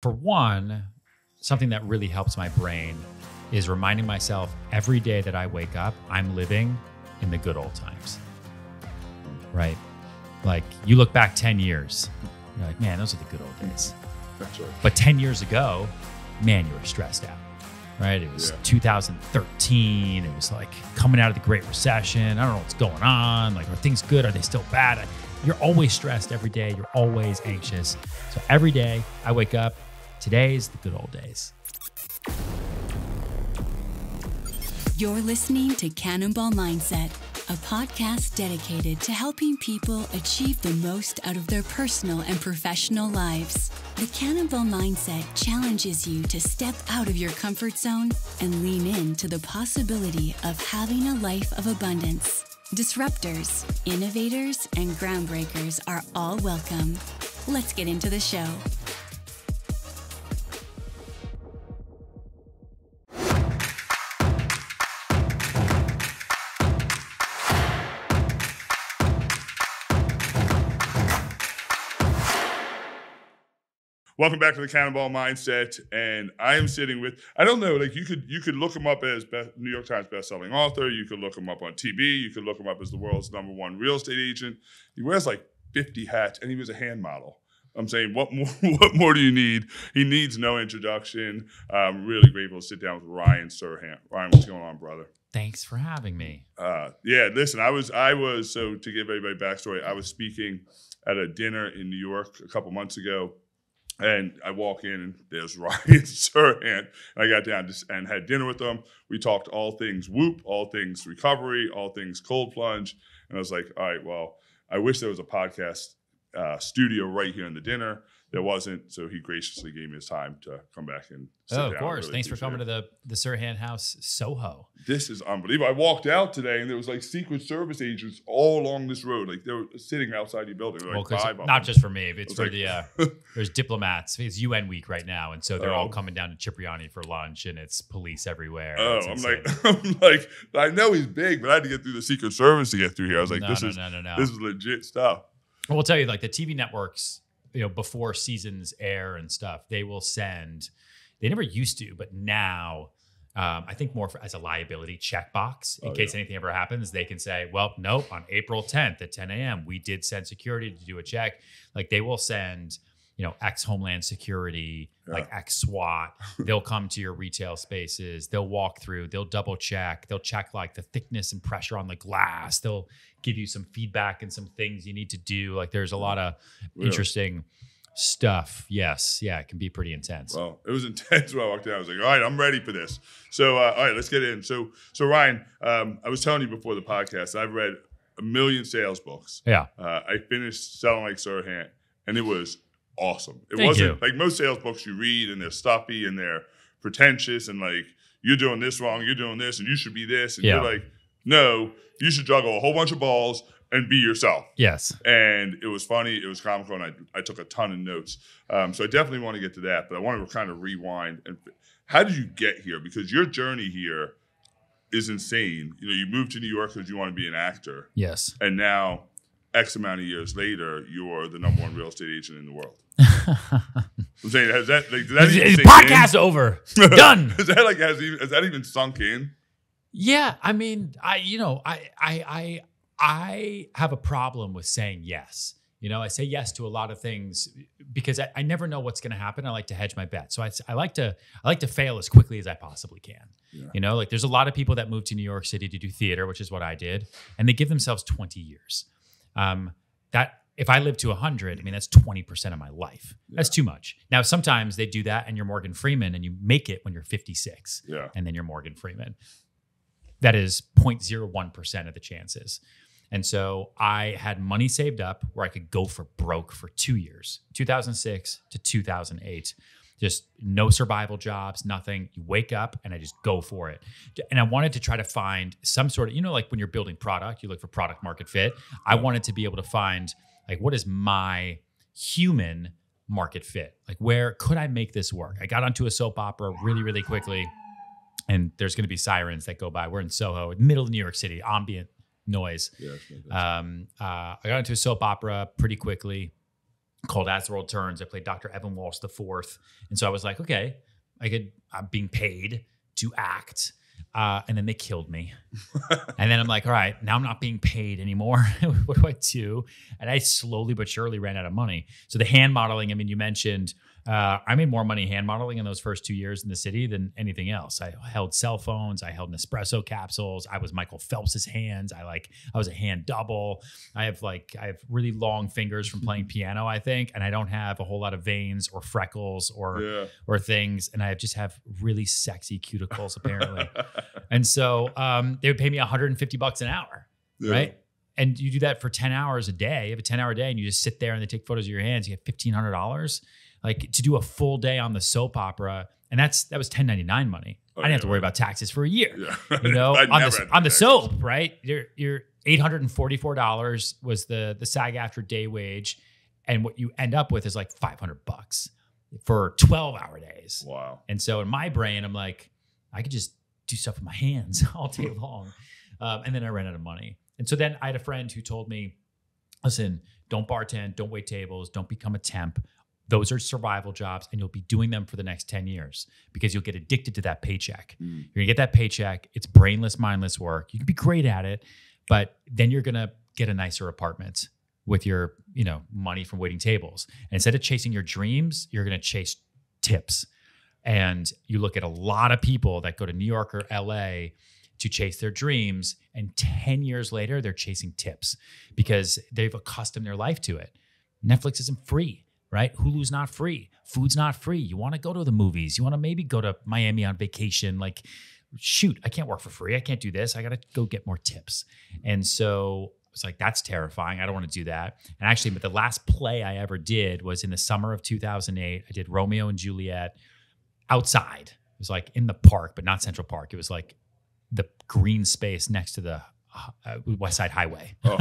For one, something that really helps my brain is reminding myself every day that I wake up, I'm living in the good old times, right? Like you look back 10 years, you're like, man, those are the good old days. That's right. But 10 years ago, man, you were stressed out, right? It was 2013. It was like coming out of the Great Recession. I don't know what's going on. Like, are things good? Are they still bad? You're always stressed every day. You're always anxious. So every day I wake up, today's the good old days. You're listening to Cannonball Mindset, a podcast dedicated to helping people achieve the most out of their personal and professional lives. The Cannonball Mindset challenges you to step out of your comfort zone and lean into the possibility of having a life of abundance. Disruptors, innovators, and groundbreakers are all welcome. Let's get into the show. Welcome back to the Cannonball Mindset, and I am sitting with, I don't know, like you could look him up as New York Times bestselling author, you could look him up on TV, you could look him up as the world's #1 real estate agent. He wears like 50 hats, and he was a hand model. I'm saying, what more do you need? He needs no introduction. I'm really grateful to sit down with Ryan Serhant. Ryan, what's going on, brother? Thanks for having me. Listen, I was, so to give everybody backstory, I was speaking at a dinner in New York a couple months ago. And I walk in and there's Ryan Serhant. I got down and had dinner with him. We talked all things Whoop, all things recovery, all things cold plunge. And I was like, all right, well, I wish there was a podcast studio right here in the dinner. There wasn't, so he graciously gave me his time to come back and sit down. Of course. Really Thanks for coming to the Serhant house, Soho. This is unbelievable. I walked out today and there was like Secret Service agents all along this road. Like they were sitting outside your building. There were like five of them. Not just for me, but it's for there's diplomats. It's UN week right now. And so they're all coming down to Cipriani for lunch and it's police everywhere. Oh, I'm like, I know he's big, but I had to get through the Secret Service to get through here. I was like, this is legit stuff. Well, I'll tell you, like the TV networks, before seasons air and stuff, they will send, they never used to, but now I think more as a liability checkbox in case anything ever happens, they can say, well, nope, on April 10th at 10 a.m., we did send security to do a check. Like they will send, ex Homeland Security, like ex SWAT. They'll come to your retail spaces. They'll walk through. They'll double check. They'll check like the thickness and pressure on the glass. They'll give you some feedback and some things you need to do. Like there's a lot of interesting stuff. Yes. Yeah. It can be pretty intense. Well, it was intense when I walked in. I was like, all right, I'm ready for this. So, all right, let's get in. So Ryan, I was telling you before the podcast, I've read 1 million sales books. Yeah. I finished Selling Like Serhant, and it was awesome. It Thank wasn't you. like most sales books you read, and they're stuffy and they're pretentious and like, you're doing this wrong, you're doing this, and you should be this. And you're like, no, you should juggle a whole bunch of balls and be yourself. Yes. And it was funny, it was comical, and I took a ton of notes. So I definitely want to get to that, but I want to kind of rewind. And how did you get here? Because your journey here is insane. You moved to New York because you want to be an actor. Yes. And now, X amount of years later, you're the #1 real estate agent in the world. I'm saying, has that podcast over? Done. Has that even sunk in? Yeah, I mean, I have a problem with saying yes. I say yes to a lot of things because I never know what's going to happen. I like to hedge my bet. So I like to fail as quickly as I possibly can. Yeah. Like there's a lot of people that move to New York City to do theater, which is what I did, and they give themselves 20 years. That if I live to 100, I mean, that's 20% of my life. Yeah. That's too much. Now, sometimes they do that and you're Morgan Freeman and you make it when you're 56 and then you're Morgan Freeman. That is 0.01% of the chances. And so I had money saved up where I could go for broke for 2 years, 2006 to 2008. Just no survival jobs, nothing. You wake up and I just go for it. And I wanted to try to find some sort of, like when you're building product, you look for product market fit. I wanted to be able to find like, what is my human market fit? Like, where could I make this work? I got onto a soap opera really, really quickly. And there's going to be sirens that go by. We're in Soho, middle of New York City, ambient noise. I got into a soap opera pretty quickly. called As the World Turns. I played Dr. Evan Walsh the Fourth. And so I was like, okay, I'm being paid to act. And then they killed me. And then I'm like, all right, now I'm not being paid anymore. What do I do? And I slowly but surely ran out of money. So the hand modeling, I mean, you mentioned, I made more money hand modeling in those first 2 years in the city than anything else. I held cell phones. I held Nespresso capsules. I was Michael Phelps's hands. I was a hand double. I have really long fingers from playing piano, I think. And I don't have a whole lot of veins or freckles or things. And I just have really sexy cuticles apparently. And so they would pay me $150 an hour, right? And you do that for 10 hours a day. You have a 10-hour day and you just sit there and they take photos of your hands. You get $1,500. Like to do a full day on the soap opera, and that was $10.99 money. I didn't have to worry about taxes for a year. Yeah. You know, on the soap, right? Your $844 was the SAG-AFTRA day wage, and what you end up with is like $500 for 12-hour days. Wow! And so in my brain, I'm like, I could just do stuff with my hands all day long, and then I ran out of money. And so then I had a friend who told me, "Listen, don't bartend, don't wait tables, don't become a temp. Those are survival jobs, and you'll be doing them for the next 10 years because you'll get addicted to that paycheck. You're gonna get that paycheck. It's brainless, mindless work. You can be great at it, but then you're gonna get a nicer apartment with your, money from waiting tables. And instead of chasing your dreams, you're gonna chase tips. And you look at a lot of people that go to New York or LA to chase their dreams, and 10 years later, they're chasing tips because they've accustomed their life to it. Netflix isn't free. Right? Hulu's not free. Food's not free. You want to go to the movies. You want to maybe go to Miami on vacation. Like, shoot, I can't work for free. I can't do this. I got to go get more tips. And so I was like, that's terrifying. I don't want to do that. And actually, but the last play I ever did was in the summer of 2008. I did Romeo and Juliet outside. It was like in the park, but not Central Park. It was like the green space next to the West Side Highway. Oh.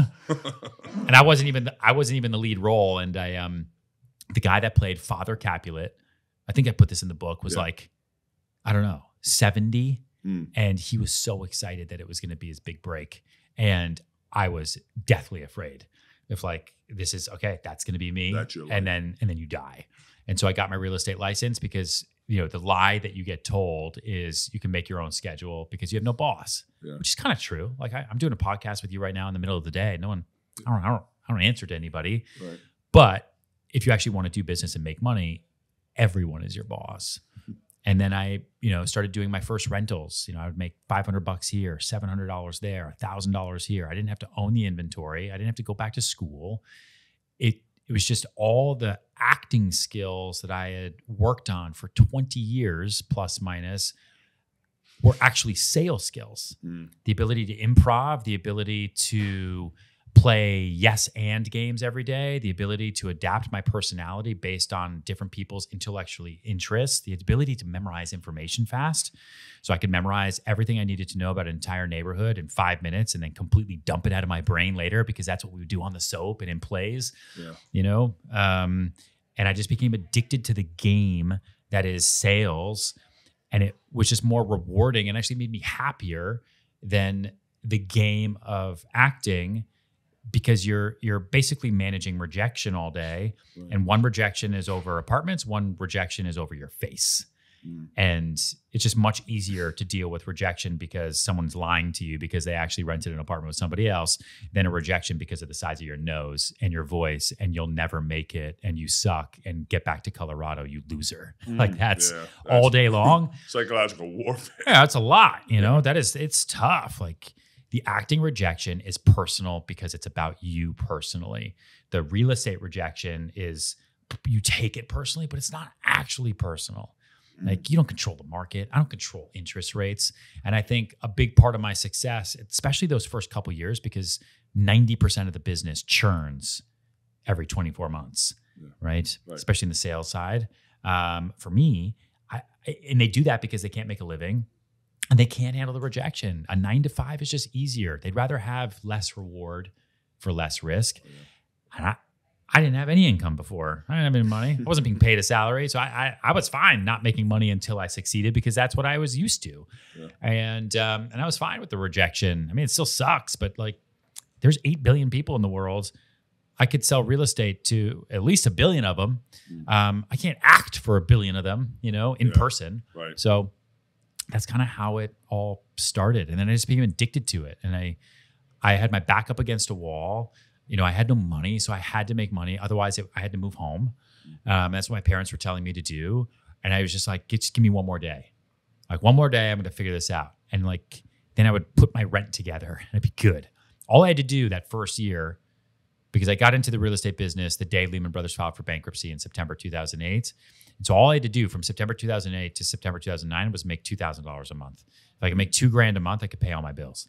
And I wasn't even the lead role. And the guy that played Father Capulet, I think I put this in the book, was like, I don't know, 70. And he was so excited that it was going to be his big break. And I was deathly afraid if this is okay, that's going to be me. And then you die. And so I got my real estate license because, the lie that you get told is you can make your own schedule because you have no boss, which is kind of true. Like I'm doing a podcast with you right now in the middle of the day. I don't answer to anybody, right. But if you actually want to do business and make money, everyone is your boss. And then I, started doing my first rentals. I would make $500 here, $700 there, $1,000 here. I didn't have to own the inventory. I didn't have to go back to school. It was just all the acting skills that I had worked on for 20 years, plus minus, were actually sales skills. The ability to improv, the ability to play yes and games every day, the ability to adapt my personality based on different people's intellectual interests, the ability to memorize information fast. So I could memorize everything I needed to know about an entire neighborhood in 5 minutes and then completely dump it out of my brain later because that's what we would do on the soap and in plays, and I just became addicted to the game that is sales. And it was just more rewarding and actually made me happier than the game of acting, because you're basically managing rejection all day. Right. And one rejection is over apartments, one rejection is over your face. And it's just much easier to deal with rejection because someone's lying to you because they actually rented an apartment with somebody else than a rejection because of the size of your nose and your voice and you'll never make it and you suck and get back to Colorado, you loser. That's all day long. Psychological warfare. Yeah, it's a lot, it's tough. The acting rejection is personal because it's about you personally. The real estate rejection is you take it personally, but it's not actually personal. You don't control the market. I don't control interest rates. And I think a big part of my success, especially those first couple of years, because 90% of the business churns every 24 months, right? Especially in the sales side. For me, and they do that because they can't make a living. And they can't handle the rejection. A 9 to 5 is just easier. They'd rather have less reward for less risk. And I didn't have any income before. I didn't have any money. I wasn't being paid a salary. So I was fine not making money until I succeeded because that's what I was used to. And I was fine with the rejection. I mean, it still sucks, but there's 8 billion people in the world. I could sell real estate to at least 1 billion of them. I can't act for 1 billion of them, in person. Right. So that's kind of how it all started. And then I just became addicted to it. And I had my back up against a wall. I had no money, so I had to make money. Otherwise, I had to move home. That's what my parents were telling me to do. And I was just like, just give me one more day. Like, one more day, I'm going to figure this out. And then I would put my rent together and it'd be good. All I had to do that first year, because I got into the real estate business the day Lehman Brothers filed for bankruptcy in September 2008. And so all I had to do from September 2008 to September 2009 was make $2,000 a month. If I could make $2,000 a month, I could pay all my bills,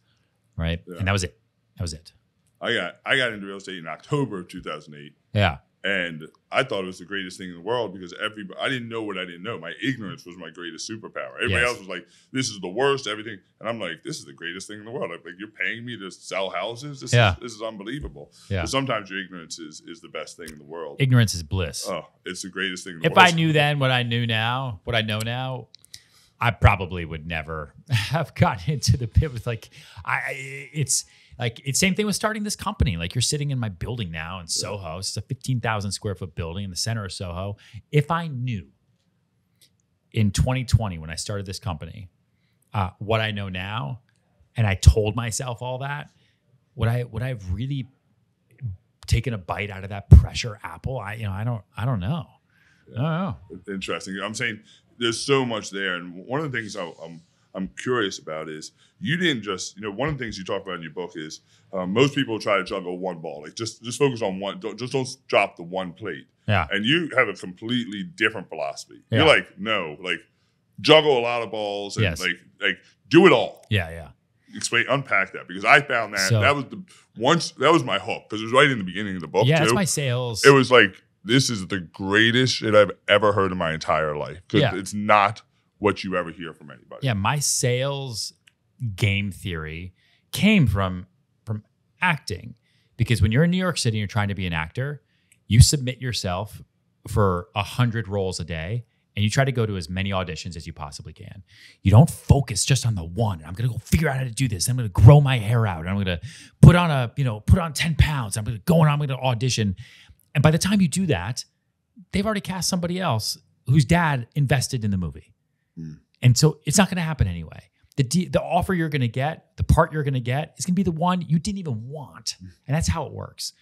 right? Yeah. And that was it. I got into real estate in October of 2008. Yeah. And I thought it was the greatest thing in the world because I didn't know what I didn't know. My ignorance was my greatest superpower. Everybody else was like, this is the worst, everything. And I'm like, this is the greatest thing in the world. I'm like, you're paying me to sell houses? This is unbelievable. Yeah. But sometimes your ignorance is the best thing in the world. Ignorance is bliss. Oh, it's the greatest thing in the world. If I knew then what I know now, I probably would never have gotten into the pit with it's same thing with starting this company. Like, you're sitting in my building now in Soho. It's a 15,000 square foot building in the center of Soho. If I knew in 2020 when I started this company what I know now, and I told myself all that, would I have really taken a bite out of that pressure apple? I don't know. I don't know. Interesting. I'm saying there's so much there, and one of the things I'm curious about is you didn't just, one of the things you talk about in your book is most people try to juggle one ball. Like, just focus on one. Don't drop the one plate. Yeah. And you have a completely different philosophy. Yeah. You're like, no, juggle a lot of balls and like do it all. Yeah, yeah. Unpack that, because I found that that was my hook, because it was right in the beginning of the book. Yeah, that's my sales. It was like, this is the greatest shit I've ever heard in my entire life, because it's not what you ever hear from anybody. Yeah, my sales game theory came from acting, because when you're in New York City and you're trying to be an actor, you submit yourself for 100 roles a day and you try to go to as many auditions as you possibly can. You don't focus just on the one. I'm going to go figure out how to do this. I'm going to grow my hair out. I'm going to put on 10 pounds. I'm going to audition. And by the time you do that, they've already cast somebody else whose dad invested in the movie. And so it's not going to happen anyway. The offer you're going to get, the part you're going to get, is going to be the one you didn't even want. And that's how it works.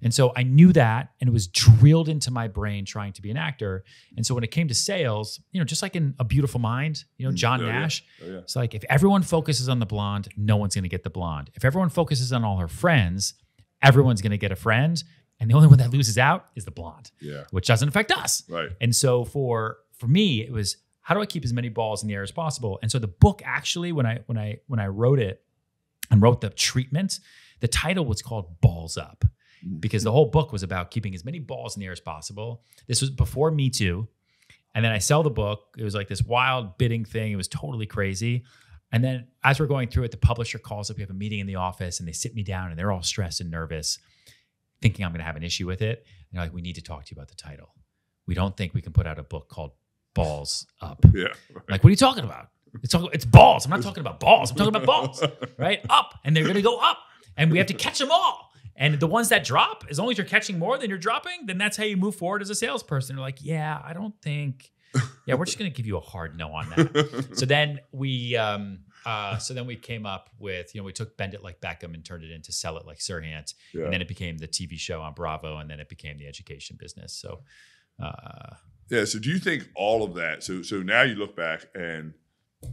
And so I knew that, and it was drilled into my brain trying to be an actor. And so when it came to sales, just like in A Beautiful Mind, John Nash, it's like, if everyone focuses on the blonde, no one's going to get the blonde. If everyone focuses on all her friends, everyone's going to get a friend. And the only one that loses out is the blonde, which doesn't affect us. Right. And so for me, it was, how do I keep as many balls in the air as possible? And so the book, actually, when I wrote it and wrote the treatment, the title was called Balls Up, because the whole book was about keeping as many balls in the air as possible. This was before Me Too. And then I sell the book. It was like this wild bidding thing. It was totally crazy. And then as we're going through it, the publisher calls up. We have a meeting in the office, and they sit me down, and they're all stressed and nervous, thinking I'm going to have an issue with it. And they're like, we need to talk to you about the title. We don't think we can put out a book called Balls Up. Yeah. Right. Like, what are you talking about? It's balls. I'm not talking about balls. I'm talking about balls, right? Up. And they're going to go up. And we have to catch them all. And the ones that drop, as long as you're catching more than you're dropping, then that's how you move forward as a salesperson. They're like, I don't think, we're just going to give you a hard no on that. So then we came up with, we took Bend It Like Beckham and turned it into Sell It Like Serhant. Yeah. And then it became the TV show on Bravo. And then it became the education business. So, so do you think all of that, so now you look back and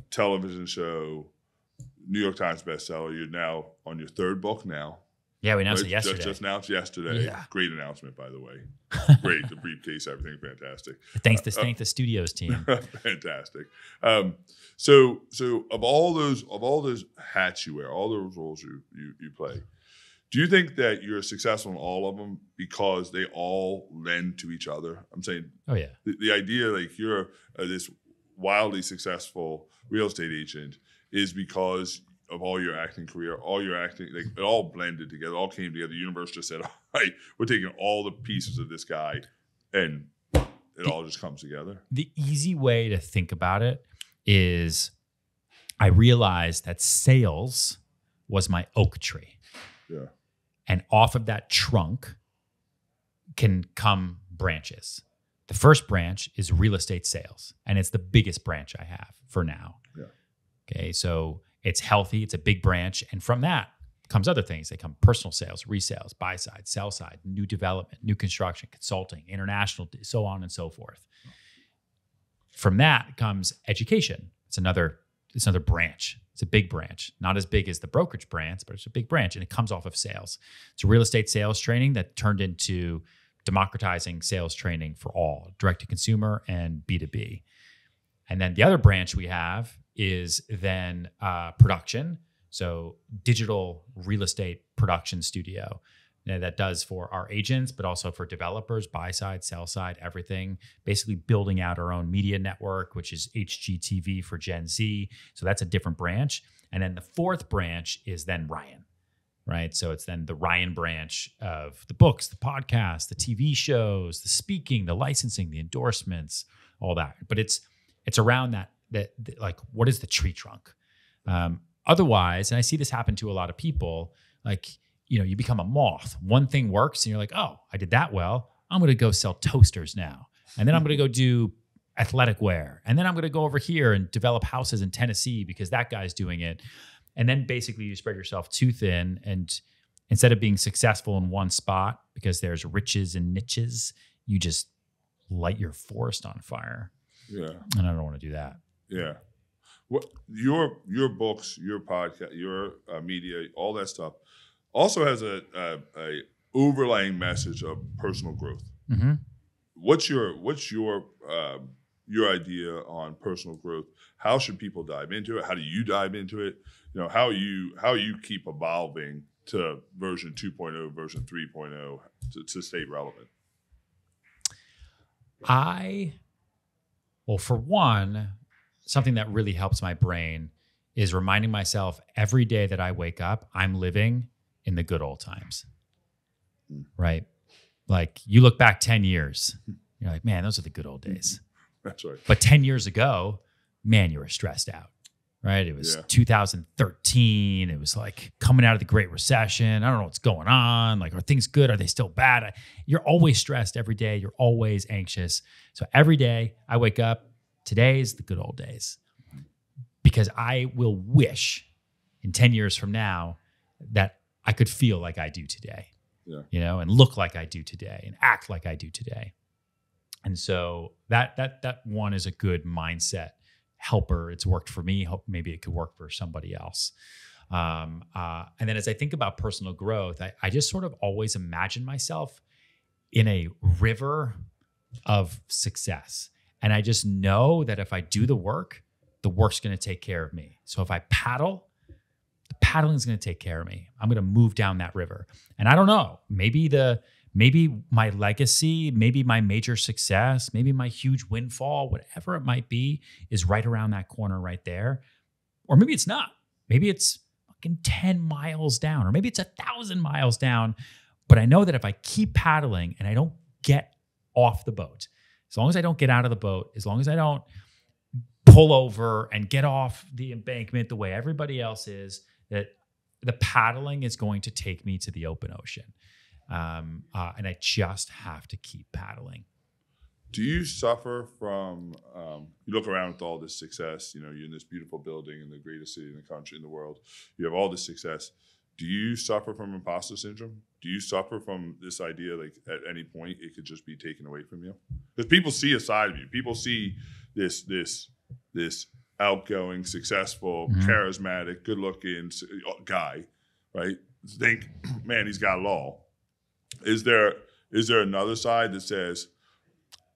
television show, New York Times bestseller, you're now on your third book now. Yeah, we announced it yesterday. Just announced yesterday. Yeah. Great announcement, by the way. Great, the briefcase, everything fantastic. Thank the studios team. Fantastic. So of all those hats you wear, all those roles you play, do you think that you're successful in all of them because they all lend to each other? I'm saying, the idea like you're this wildly successful real estate agent is because of all your acting career, all your acting, like it all blended together, all came together. The universe just said, all right, we're taking all the pieces of this guy, and it all just comes together. The easy way to think about it is I realized that sales was my oak tree. Yeah. And off of that trunk can come branches. The first branch is real estate sales, and it's the biggest branch I have for now. Yeah. Okay, so it's healthy. It's a big branch, and from that comes other things. They come personal sales, resales, buy side, sell side, new development, new construction, consulting, international, so on and so forth. From that comes education. It's another branch. It's a big branch, not as big as the brokerage branch, but it's a big branch, and it comes off of sales. It's a real estate sales training that turned into democratizing sales training for all, direct to consumer and B2B. And then the other branch we have is then production. So digital real estate production studio that does for our agents, but also for developers, buy side, sell side, everything, basically building out our own media network, which is HGTV for Gen Z. So that's a different branch. And then the fourth branch is then Ryan. Right. So it's then the Ryan branch of the books, the podcasts, the TV shows, the speaking, the licensing, the endorsements, all that. But it's around that like, what is the tree trunk? Otherwise, and I see this happen to a lot of people, like, you become a moth. One thing works and you're like, oh, I did that well. I'm going to go sell toasters now. And then I'm going to go do athletic wear. And then I'm going to go over here and develop houses in Tennessee because that guy's doing it. And then basically you spread yourself too thin, and instead of being successful in one spot because there's riches and niches, you just light your forest on fire. Yeah. And I don't want to do that. Yeah. What your books, your podcast, your media, all that stuff also has a overlaying message of personal growth. Mm-hmm. What's your idea on personal growth? How should people dive into it? How do you dive into it? How you keep evolving to version 2.0, version 3.0 to stay relevant? Well, for one, something that really helps my brain is reminding myself every day that I wake up, I'm living in the good old times, right? Like you look back 10 years, you're like, man, those are the good old days. That's right. But 10 years ago, man, you were stressed out, right? It was 2013. It was like coming out of the Great Recession. I don't know what's going on. Like, are things good? Are they still bad? You're always stressed every day. You're always anxious. So every day I wake up, today is the good old days, because I will wish in 10 years from now that I could feel like I do today, and look like I do today and act like I do today. And so that one is a good mindset helper. It's worked for me. Hope maybe it could work for somebody else. And then as I think about personal growth, I just sort of always imagine myself in a river of success. And I just know that if I do the work's going to take care of me. So if I paddle, the paddling is going to take care of me. I'm going to move down that river. And I don't know, maybe my legacy, maybe my major success, maybe my huge windfall, whatever it might be, is right around that corner right there. Or maybe it's not. Maybe it's fucking 10 miles down, or maybe it's 1,000 miles down. But I know that if I keep paddling and I don't get off the boat, as long as I don't get out of the boat, as long as I don't pull over and get off the embankment the way everybody else is, that the paddling is going to take me to the open ocean. And I just have to keep paddling. Do you suffer from, you look around with all this success, you're in this beautiful building in the greatest city in the country, in the world, you have all this success. Do you suffer from imposter syndrome? Do you suffer from this idea, like at any point it could just be taken away from you? Because people see a side of you. People see this outgoing, successful, charismatic, good-looking guy, right? Think, man, he's got it all. Is there another side that says,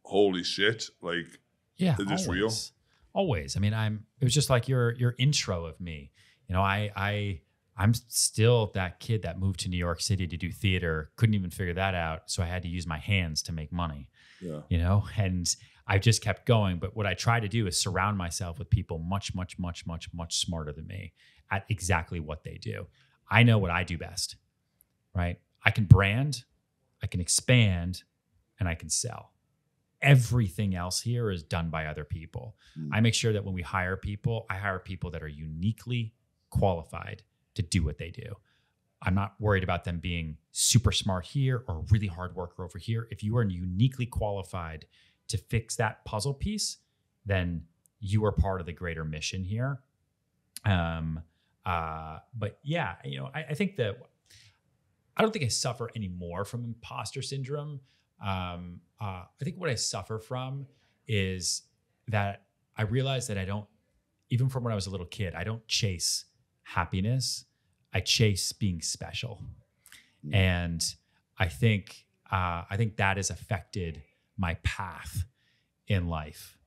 holy shit, like, is this real? Always. I mean, it was just like your intro of me. I'm still that kid that moved to New York City to do theater, couldn't even figure that out. So I had to use my hands to make money, and I just kept going. But what I try to do is surround myself with people much, much, much, much, much smarter than me at exactly what they do. I know what I do best, right? I can brand, I can expand, and I can sell. Everything else here is done by other people. I make sure that when we hire people, I hire people that are uniquely qualified to do what they do. I'm not worried about them being super smart here or really hard worker over here. If you are uniquely qualified to fix that puzzle piece, then you are part of the greater mission here. But yeah, I think that I don't think I suffer anymore from imposter syndrome. I think what I suffer from is that I realize that I don't, even from when I was a little kid, I don't chase happiness. I chase being special. And I think that has affected my path in life,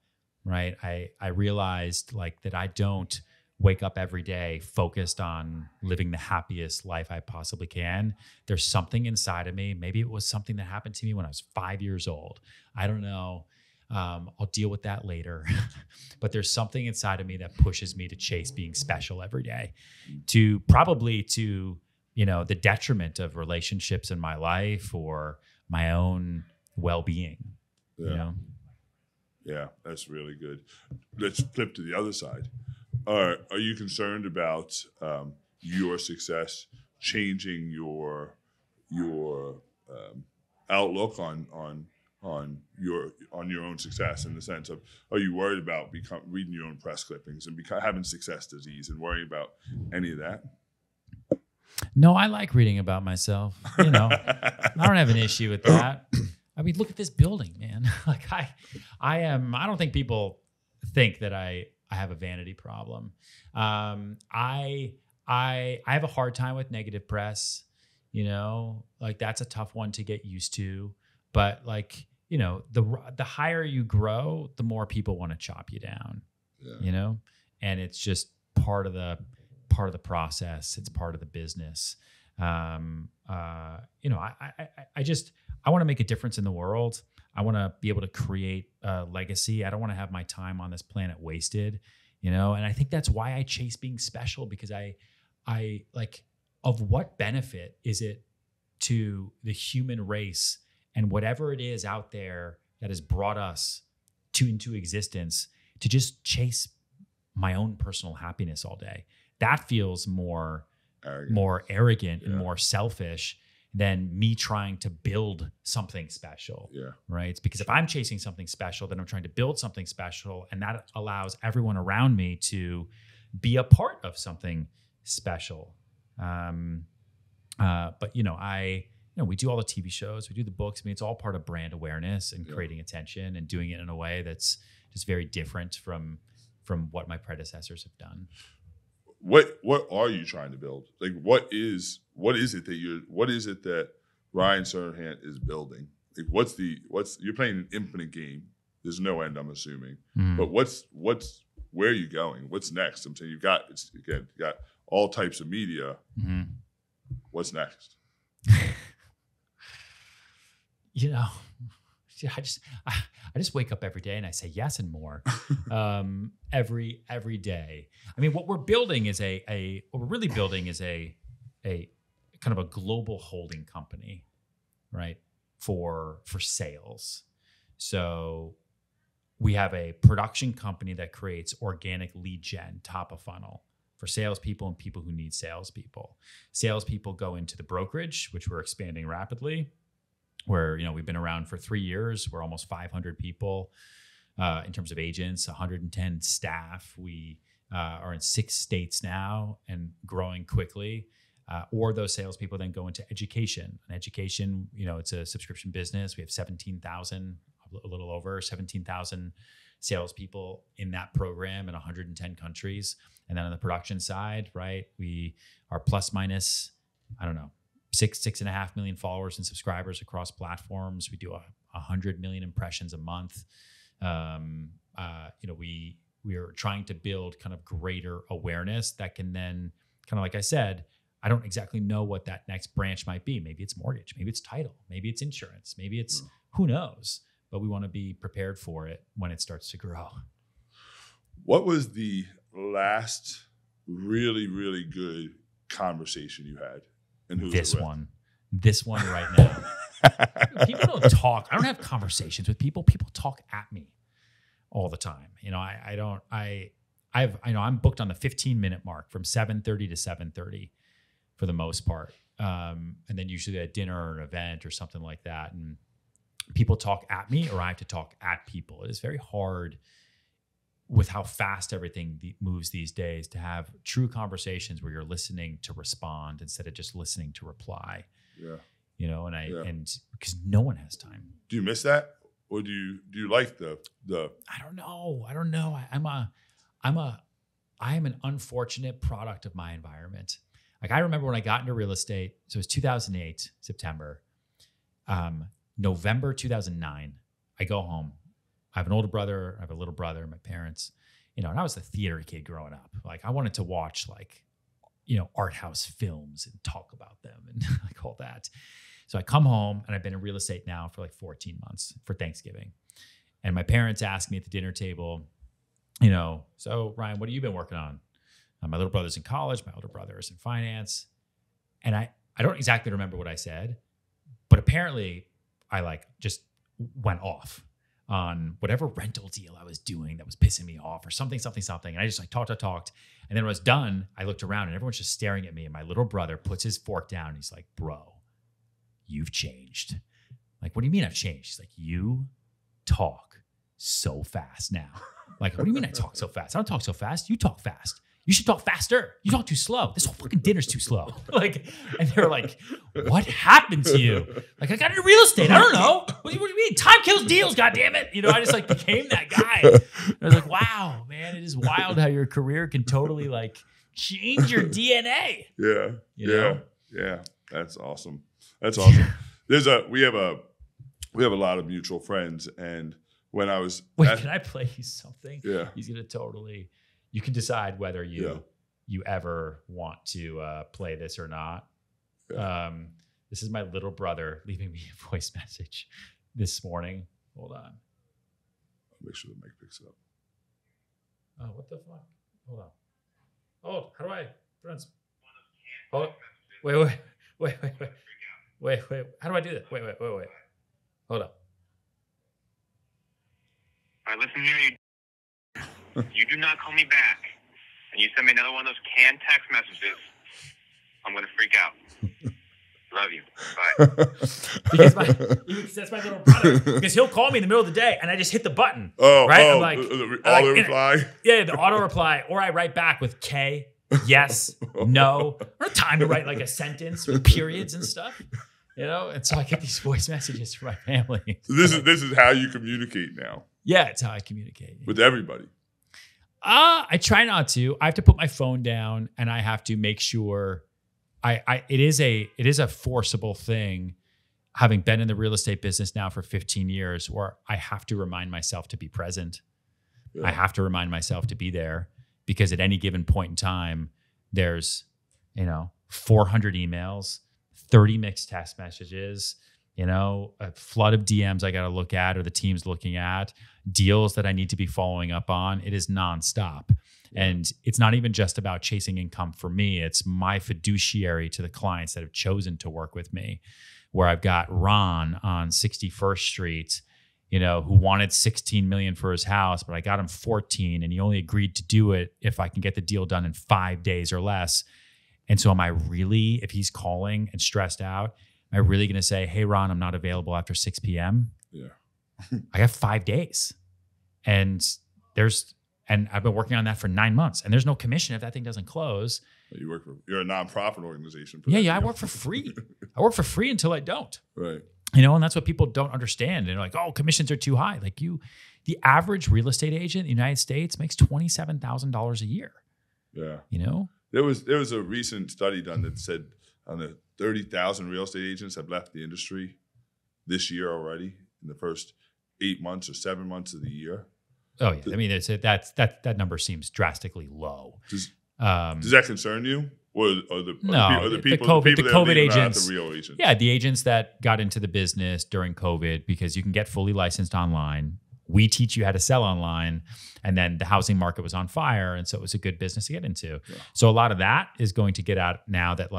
right? I realized like that I don't wake up every day focused on living the happiest life I possibly can. There's something inside of me. Maybe it was something that happened to me when I was 5 years old. I don't know. I'll deal with that later. But there's something inside of me that pushes me to chase being special every day, to the detriment of relationships in my life or my own well-being. Yeah. Yeah, that's really good. Let's flip to the other side. Are you concerned about your success changing your outlook on your own success, in the sense of, are you worried about reading your own press clippings and having success disease and worrying about any of that? No, I like reading about myself. I don't have an issue with that. I mean, look at this building, man. Like I don't think people think that I have a vanity problem. I have a hard time with negative press, like that's a tough one to get used to. But like, the higher you grow, the more people want to chop you down, and it's just part of the process. It's part of the business. I want to make a difference in the world. I want to be able to create a legacy. I don't want to have my time on this planet wasted, and I think that's why I chase being special, because I like, of what benefit is it to the human race and whatever it is out there that has brought us into existence to just chase my own personal happiness all day? That feels more arrogant and more selfish than me trying to build something special. Yeah. Right. It's because if I'm chasing something special, then I'm trying to build something special. And that allows everyone around me to be a part of something special. But we do all the TV shows, we do the books. I mean, it's all part of brand awareness and creating attention and doing it in a way that's just very different from what my predecessors have done. What are you trying to build? Like, what is it that Ryan Serhant is building? Like, you're playing an infinite game. There's no end, I'm assuming. But where are you going? What's next? I'm saying you got all types of media. What's next? I just wake up every day and I say yes and more. Every day. I mean, what we're building is a kind of a global holding company, right? For sales. So we have a production company that creates organic lead gen, top of funnel, for salespeople and people who need salespeople. Salespeople go into the brokerage, which we're expanding rapidly, where we've been around for 3 years. We're almost 500 people in terms of agents, 110 staff. We are in 6 states now and growing quickly. Or those salespeople then go into education. And education, it's a subscription business. We have 17,000, a little over 17,000 salespeople in that program in 110 countries. And then on the production side, right, we are plus minus, 6.5 million followers and subscribers across platforms. We do 100 million impressions a month. We are trying to build kind of greater awareness that can then, kind of like I said, I don't exactly know what that next branch might be. Maybe it's mortgage, maybe it's title, maybe it's insurance, maybe it's who knows. But we want to be prepared for it when it starts to grow. What was the last really, really good conversation you had? And who's this one? This one right now. People don't talk. I don't have conversations with people. People talk at me all the time. I'm booked on the 15-minute mark from 7:30 to 7:30 for the most part. and then usually at dinner or an event or something like that. And people talk at me or I have to talk at people. It is very hard with how fast everything moves these days to have true conversations where you're listening to respond instead of just listening to reply. Yeah. You know, and because no one has time. Do you miss that? Or do you like the I don't know. I am an unfortunate product of my environment. Like I remember when I got into real estate, so it was 2008, September. November 2009, I go home. I have an older brother, I have a little brother, my parents, you know, and I was a theater kid growing up. Like I wanted to watch like, you know, art house films and talk about them and like all that. So I come home and I've been in real estate now for like 14 months for Thanksgiving. And my parents asked me at the dinner table, you know, so Ryan, what have you been working on? My little brother's in college, my older brother is in finance. And I don't exactly remember what I said, but apparently I like just went off on whatever rental deal I was doing that was pissing me off or something. And I just like talked. And then when I was done, I looked around and everyone's just staring at me. And my little brother puts his fork down and he's like, bro, you've changed. Like, what do you mean I've changed? He's like, you talk so fast now. Like, what do you mean I talk so fast? I don't talk so fast. You talk fast. You should talk faster. You talk too slow. This whole fucking dinner's too slow. Like, and they're like, what happened to you? Like, I got into real estate. I don't know. What do you mean? Time kills deals, goddammit. You know, I just like became that guy. And I was like, wow, man, it is wild how your career can totally like change your DNA. Yeah. You know? Yeah. That's awesome. That's awesome. We have a lot of mutual friends, and when I was can I play you something? Yeah. He's gonna totally. You can decide whether you ever want to play this or not. Yeah. This is my little brother leaving me a voice message this morning. Hold on. I'll make sure the mic picks it up. Oh, what the fuck? Hold on. Oh, how do I? Hold on. Wait. How do I do this? Wait. Hold up. All right, listen here. You do not call me back, and you send me another one of those canned text messages, I'm going to freak out. Love you. Bye. Because that's my little brother. Because he'll call me in the middle of the day, and I just hit the button. Right? I'm like, auto reply? Yeah, the auto reply. Or I write back with K, yes, no. I don't have time to write like a sentence with periods and stuff. You know? And so I get these voice messages from my family. So this is how you communicate now. Yeah, it's how I communicate. With everybody. I try not to. I have to put my phone down and I have to make sure it is a forcible thing, having been in the real estate business now for 15 years, where I have to remind myself to be present. Yeah. I have to remind myself to be there, because at any given point in time, there's, 400 emails, 30 mixed text messages, a flood of DMs I got to look at, or the team's looking at, deals that I need to be following up on. It is nonstop. And it's not even just about chasing income for me. It's my fiduciary to the clients that have chosen to work with me, where I've got Ron on 61st Street, who wanted 16 million for his house, but I got him 14 and he only agreed to do it if I can get the deal done in 5 days or less. And so am I really, if he's calling and stressed out, am I really going to say, hey, Ron, I'm not available after 6 p.m.? Yeah. I got 5 days. And I've been working on that for 9 months, and there's no commission if that thing doesn't close. You're a nonprofit organization. Yeah. I work for free. I work for free until I don't. Right. And that's what people don't understand. And they're like, oh, commissions are too high. Like the average real estate agent in the United States makes $27,000 a year. Yeah. There was a recent study done that said on the 30,000 real estate agents have left the industry this year already in the first 8 months or 7 months of the year. Oh yeah, I mean that number seems drastically low. Does that concern you, or the people the COVID agents, the real agents? Yeah, the agents that got into the business during COVID, because you can get fully licensed online. We teach you how to sell online, and then the housing market was on fire, and so it was a good business to get into. Yeah. So a lot of that is going to get out now that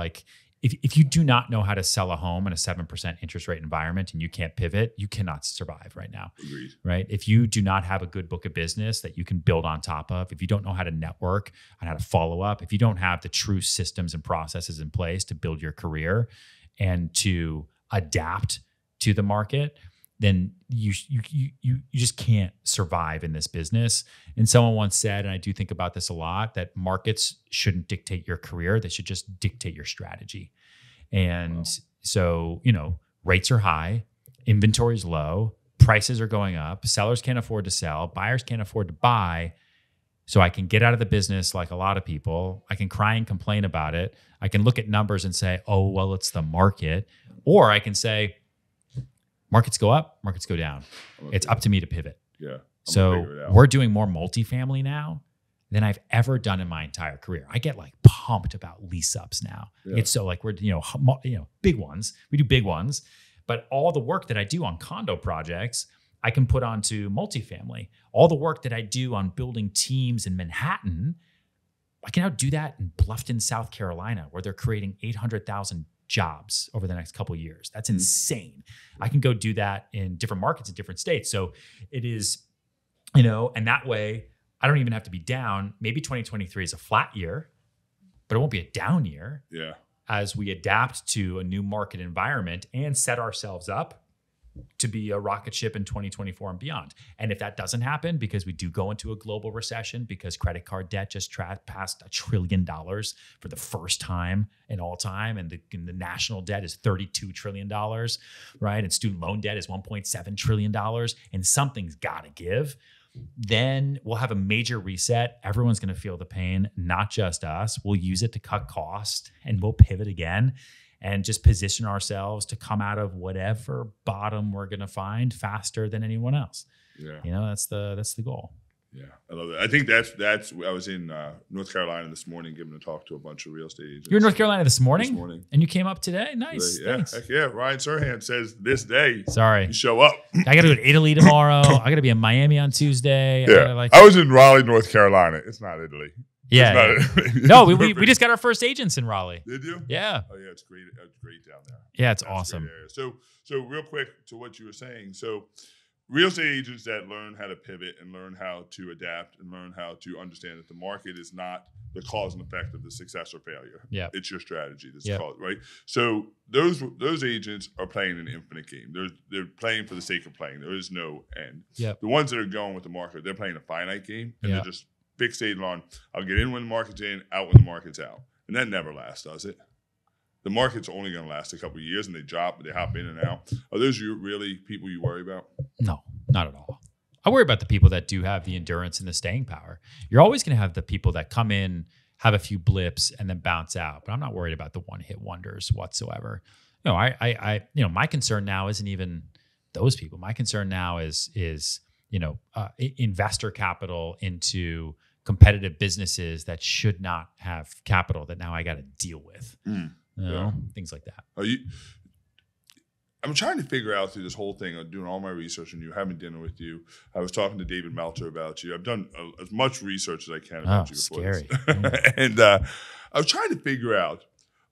if you do not know how to sell a home in a 7% interest rate environment and you can't pivot, you cannot survive right now. Agreed. Right? If you do not have a good book of business that you can build on top of, if you don't know how to network and how to follow up, if you don't have the true systems and processes in place to build your career and to adapt to the market, then you just can't survive in this business. And someone once said, and I do think about this a lot, that markets shouldn't dictate your career. They should just dictate your strategy. And so, rates are high, inventory is low, prices are going up, sellers can't afford to sell, buyers can't afford to buy. So I can get out of the business like a lot of people. I can cry and complain about it. I can look at numbers and say, oh, well, it's the market. Or I can say, markets go up, markets go down. It's up to me to pivot. Yeah. So we're doing more multifamily now than I've ever done in my entire career. I get like pumped about lease ups now. Yeah. It's so like we're, big ones. We do big ones, but all the work that I do on condo projects, I can put onto multifamily. All the work that I do on building teams in Manhattan, I can now do that in Bluffton, South Carolina, where they're creating 800,000 jobs over the next couple of years. That's insane. I can go do that in different markets in different states. So it is, and that way I don't even have to be down. Maybe 2023 is a flat year, but it won't be a down year. Yeah. As we adapt to a new market environment and set ourselves up to be a rocket ship in 2024 and beyond. And if that doesn't happen, because we do go into a global recession, because credit card debt just passed $1 trillion for the first time in all time, and the national debt is $32 trillion, right? And student loan debt is $1.7 trillion, and something's got to give. Then we'll have a major reset. Everyone's going to feel the pain, not just us. We'll use it to cut costs, and we'll pivot again and just position ourselves to come out of whatever bottom we're going to find faster than anyone else. Yeah. That's the goal. Yeah. I love it. I think that's I was in North Carolina this morning giving a talk to a bunch of real estate agents. You're in North Carolina this morning? And you came up today? Nice. Yeah. Thanks. Heck yeah. Ryan Serhant says this day. Sorry. You show up. I got to go to Italy tomorrow. I got to be in Miami on Tuesday. Yeah. I was in Raleigh, North Carolina. It's not Italy. Yeah. No, we just got our first agents in Raleigh. Did you? Yeah. Oh yeah, it's great. It's great down there. Yeah, it's awesome. So real quick to what you were saying. So real estate agents that learn how to pivot and learn how to adapt and learn how to understand that the market is not the cause and effect of the success or failure. Yeah. It's your strategy that's called, right? So those agents are playing an infinite game. They're playing for the sake of playing. There is no end. Yeah. The ones that are going with the market, they're playing a finite game, and they're just fixated on, I'll get in when the market's in, out when the market's out. And that never lasts, does it? The market's only going to last a couple of years, and they hop in and out. Are those really people you worry about? No, not at all. I worry about the people that do have the endurance and the staying power. You're always going to have the people that come in, have a few blips, and then bounce out. But I'm not worried about the one-hit wonders whatsoever. My concern now isn't even those people. My concern now is investor capital into competitive businesses that should not have capital that now I got to deal with. Things like that. I'm trying to figure out through this whole thing, I'm doing all my research on you, having dinner with you. I was talking to David Meltzer about you. I've done as much research as I can about you before scary. And I was trying to figure out,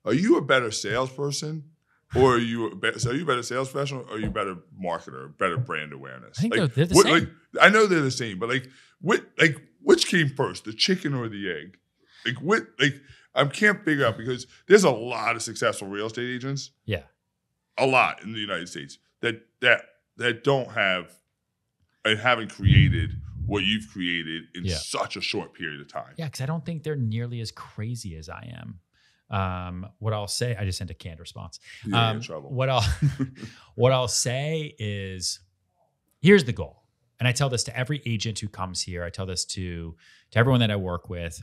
are you a better salesperson? Or are you a better sales professional, or are you a better marketer, better brand awareness? I think they're the same. I know they're the same, but which came first, the chicken or the egg? I can't figure out, because there's a lot of successful real estate agents. Yeah, a lot in the United States that don't have and haven't created what you've created in such a short period of time. Yeah, because I don't think they're nearly as crazy as I am. What I'll say, I just sent a canned response. In trouble. What I'll say is, here's the goal. And I tell this to every agent who comes here. I tell this to everyone that I work with.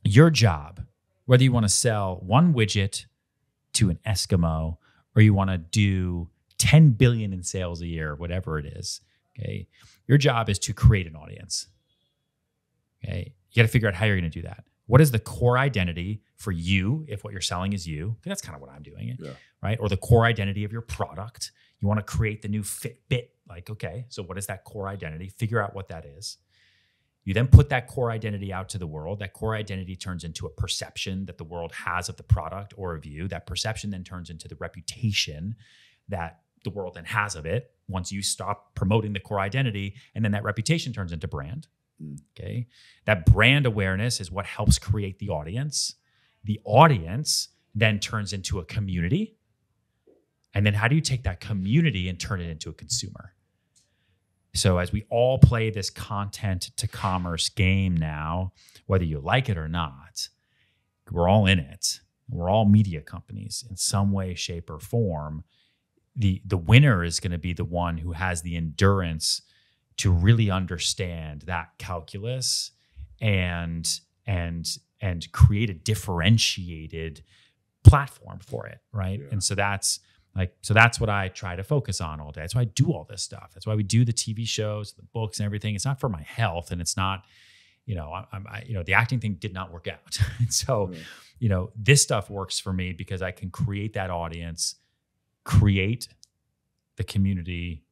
Your job, whether you want to sell one widget to an Eskimo, or you want to do 10 billion in sales a year, whatever it is, okay? Your job is to create an audience. Okay? You got to figure out how you're going to do that. What is the core identity for you if what you're selling is you? That's kind of what I'm doing, right? Or the core identity of your product. You want to create the new Fitbit. Okay, so what is that core identity? Figure out what that is. You then put that core identity out to the world. That core identity turns into a perception that the world has of the product or of you. That perception then turns into the reputation that the world then has of it once you stop promoting the core identity. And then that reputation turns into brand. Okay. That brand awareness is what helps create the audience. The audience then turns into a community. And then how do you take that community and turn it into a consumer? So as we all play this content to commerce game now, whether you like it or not, we're all in it. We're all media companies in some way, shape, or form. The winner is going to be the one who has the endurance to really understand that calculus and create a differentiated platform for it, right? Yeah. And so that's what I try to focus on all day. That's why I do all this stuff. That's why we do the TV shows, the books, and everything. It's not for my health, and it's not, the acting thing did not work out. And so, this stuff works for me because I can create that audience, create the community,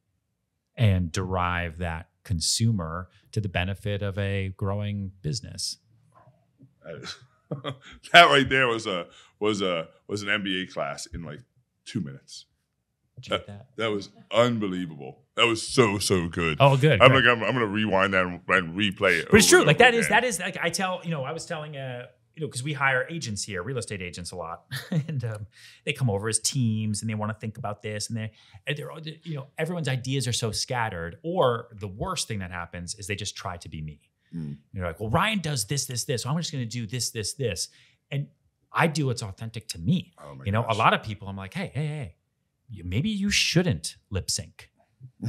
and derive that consumer to the benefit of a growing business. That right there was an MBA class in like 2 minutes. That was unbelievable. That was so good. Oh, good. I'm gonna rewind that and replay it. But it's true. Like that is like I tell, I was telling because we hire agents here, real estate agents a lot, and they come over as teams and they want to think about this, and they're everyone's ideas are so scattered. Or the worst thing that happens is they just try to be me. You're like, well, Ryan does this, so I'm just going to do this, and I do what's authentic to me. Oh my gosh. A lot of people, I'm like, hey, maybe you shouldn't lip sync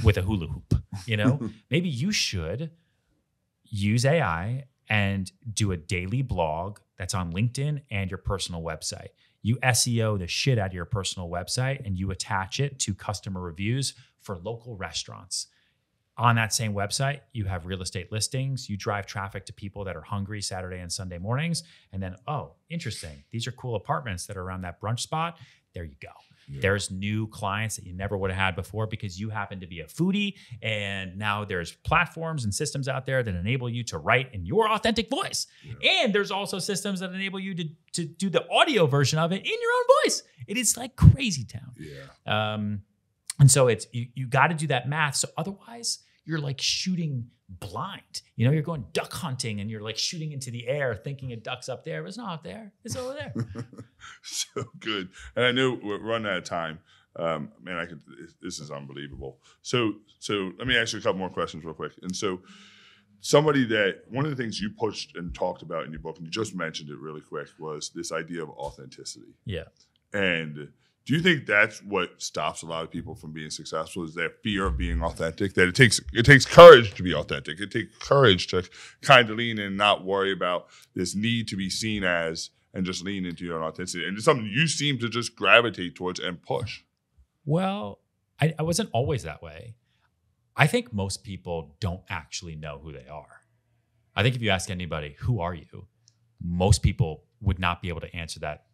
with a hula hoop. Maybe you should use AI and do a daily blog that's on LinkedIn and your personal website. You SEO the shit out of your personal website and you attach it to customer reviews for local restaurants. On that same website, you have real estate listings. You drive traffic to people that are hungry Saturday and Sunday mornings. And then, oh, interesting. These are cool apartments that are around that brunch spot. There you go. Yeah. There's new clients that you never would have had before because you happen to be a foodie. And now there's platforms and systems out there that enable you to write in your authentic voice. Yeah. And there's also systems that enable you to do the audio version of it in your own voice. It is like crazy town. Yeah. And so it's you got to do that math. So otherwise, you're like shooting blind. You're going duck hunting and you're like shooting into the air thinking a duck's up there, but it's not up there. It's over there. So good. And I know we're running out of time. This is unbelievable. So let me ask you a couple more questions real quick. And so one of the things you pushed and talked about in your book, and you just mentioned it really quick, was this idea of authenticity. Yeah. And do you think that's what stops a lot of people from being successful? Is their fear of being authentic? That it takes courage to be authentic. It takes courage to kind of lean in and not worry about this need to be seen as, and just lean into your own authenticity. And it's something you seem to just gravitate towards and push. Well, I wasn't always that way. I think most people don't actually know who they are. I think if you ask anybody, who are you? Most people would not be able to answer that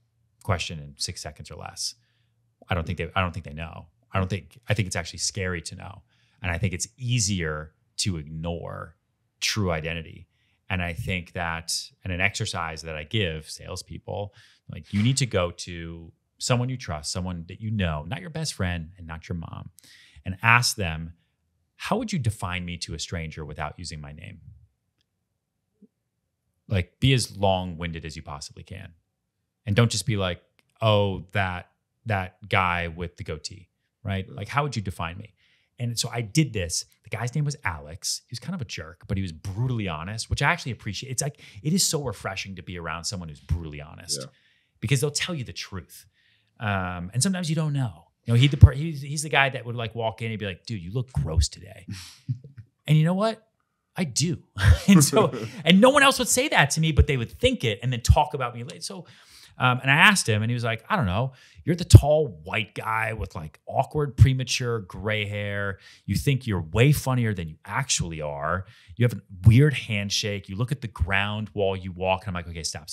question in 6 seconds or less. I don't think they know. I think it's actually scary to know. And I think it's easier to ignore true identity. And I think that, and an exercise that I give salespeople, like you need to go to someone you trust, someone that you know, not your best friend and not your mom, and ask them, how would you define me to a stranger without using my name? Like, be as long-winded as you possibly can. And don't just be like, oh, that guy with the goatee, right? Like, how would you define me? And so I did this. The guy's name was Alex. He was kind of a jerk, but he was brutally honest, which I actually appreciate. It's like, it is so refreshing to be around someone who's brutally honest because they'll tell you the truth. And sometimes you don't know. He's the guy that would like walk in and be like, dude, you look gross today. And you know what? I do. and no one else would say that to me, but they would think it and then talk about me later. So, and I asked him and he was like, I don't know. You're the tall white guy with like awkward, premature gray hair. You think you're way funnier than you actually are. You have a weird handshake. You look at the ground while you walk. And I'm like, okay, stop.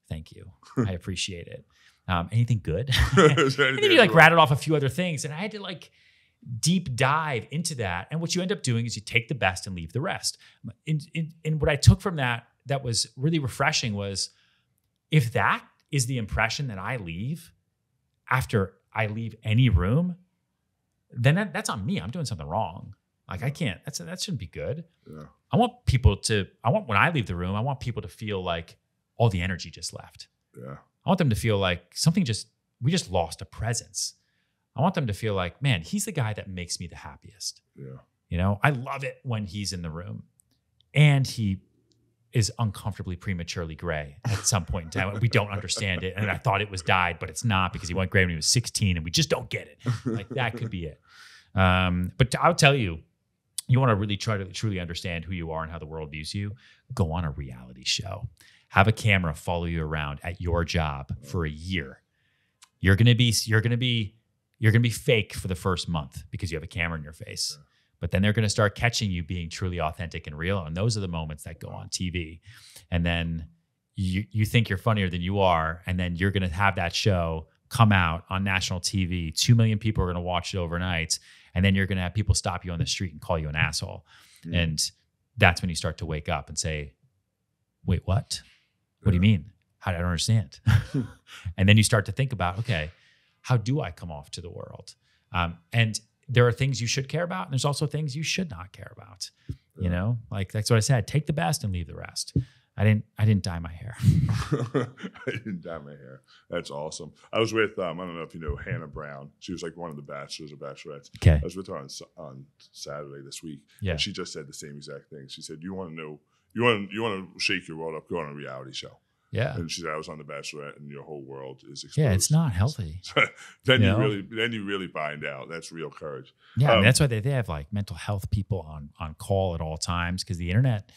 Thank you. I appreciate it. Anything good? And then he like rattled off a few other things. And I had to like, deep dive into that. And what you end up doing is you take the best and leave the rest. And what I took from that was really refreshing was, if that is the impression that I leave after I leave any room, then that's on me. I'm doing something wrong. Like I can't, that shouldn't be good. Yeah. When I leave the room, I want people to feel like all the energy just left. Yeah. I want them to feel like we just lost a presence. I want them to feel like, man, he's the guy that makes me the happiest. Yeah. You know, I love it when he's in the room and he is uncomfortably prematurely gray at some point in time. We don't understand it. And I thought it was dyed, but it's not, because he went gray when he was 16 and we just don't get it. Like that could be it. But I'll tell you, you want to really try to truly understand who you are and how the world views you, go on a reality show. Have a camera follow you around at your job for a year. You're gonna be fake for the first month because you have a camera in your face. Yeah. But then they're gonna start catching you being truly authentic and real. And those are the moments that go on TV. And then you think you're funnier than you are, and then you're gonna have that show come out on national TV. 2 million people are gonna watch it overnight. And then you're gonna have people stop you on the street and call you an asshole. Mm. And that's when you start to wake up and say, wait, what? What do you mean? I don't understand. And then you start to think about, okay, how do I come off to the world? And there are things you should care about, and there's also things you should not care about. Yeah. You know, like that's what I said. Take the best and leave the rest. I didn't dye my hair. I didn't dye my hair. That's awesome. I was with I don't know if you know Hannah Brown. She was like one of the bachelors or bachelorettes. Okay. I was with her on Saturday this week. Yeah. And she just said the same exact thing. She said, "You want to know? You want to shake your world up? Go on a reality show." Yeah. And she said, "I was on the Bachelorette, and your whole world is exposed." Yeah, it's not healthy. Then you really find out. That's real courage. Yeah, I mean, that's why they have like mental health people on call at all times, because the internet,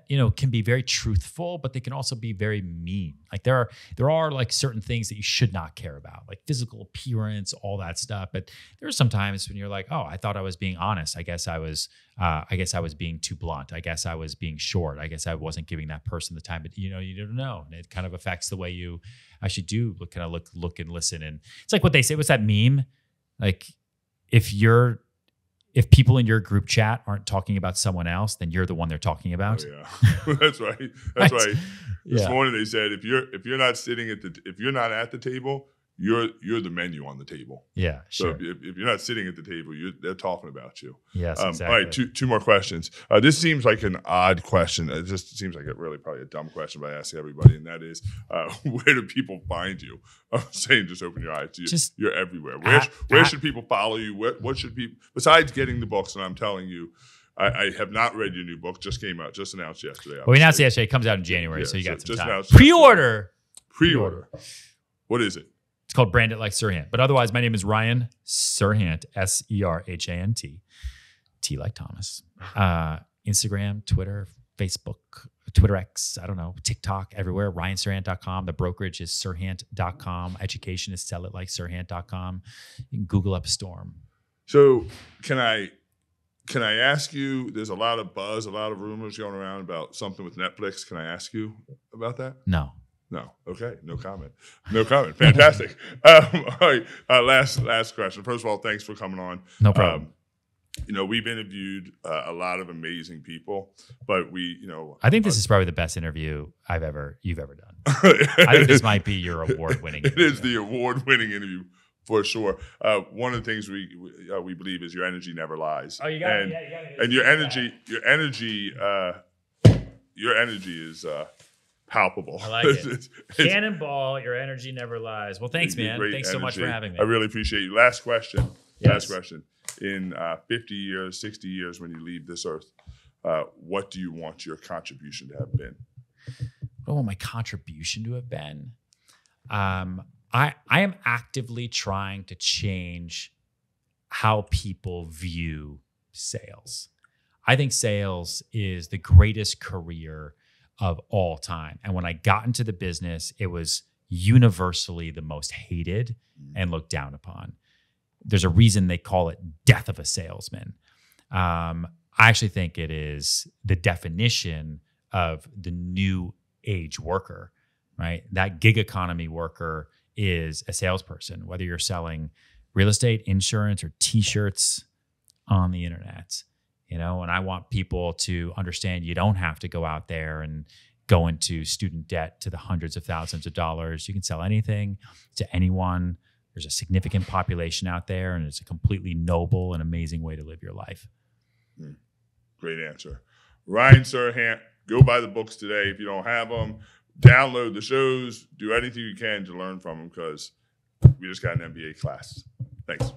you know, can be very truthful, but they can also be very mean. Like there are like certain things that you should not care about, like physical appearance, all that stuff. But there are some times when you're like, oh, I thought I was being honest. I guess I was being too blunt. I guess I was being short. I guess I wasn't giving that person the time. But you don't know, and it kind of affects the way you actually do look and listen. And it's like what they say. What's that meme? Like if people in your group chat aren't talking about someone else, then you're the one they're talking about. Oh, yeah. That's right. That's right. This Yeah. morning they said if you're not at the table, you're the menu on the table. Yeah, sure. So if you're not sitting at the table, they're talking about you. Yes, exactly. All right, two more questions. This seems like an odd question. It just seems like probably a dumb question, but I ask everybody, and that is, where do people find you? I'm saying just open your eyes. You're everywhere. Where should people follow you? What should people, besides getting the books, and I'm telling you, I have not read your new book. Just announced yesterday. Well, we announced it yesterday. It comes out in January, so you got some time. Pre-order. What is it? It's called Brand It Like Serhant. But otherwise, my name is Ryan Serhant, Serhant, T like Thomas. Instagram, Twitter, Facebook, Twitter X, I don't know, TikTok, everywhere. RyanSerhant.com. The brokerage is Serhant.com. Education is sellitLikeSerhant.com. You can Google up Storm. So can I ask you, there's a lot of buzz, a lot of rumors going around about something with Netflix. Can I ask you about that? No. No. Okay. No comment. Fantastic. All right. Last question. First of all, thanks for coming on. No problem. We've interviewed a lot of amazing people, but I think this is probably the best interview you've ever done. I think this might be your award-winning interview. It is the award-winning interview for sure. One of the things we believe is your energy never lies. Oh, you got it. And your energy is palpable. I like it. Cannonball, your energy never lies. Well, thanks, man. Thanks so much for having me. I really appreciate you. Last question. Yes. Last question. In 50 years, 60 years, when you leave this earth, what do you want your contribution to have been? Oh, my contribution to have been? I am actively trying to change how people view sales. I think sales is the greatest career of all time. And when I got into the business, it was universally the most hated and looked down upon. There's a reason they call it death of a salesman. I actually think it is the definition of the new age worker, right? That gig economy worker is a salesperson, whether you're selling real estate, insurance, or t-shirts on the internet. You know, and I want people to understand you don't have to go out there and go into student debt to the hundreds of thousands of dollars. You can sell anything to anyone. There's a significant population out there, and it's a completely noble and amazing way to live your life. Great answer. Ryan Serhant, go buy the books today. If you don't have them, download the shows, do anything you can to learn from them, because we just got an MBA class. Thanks.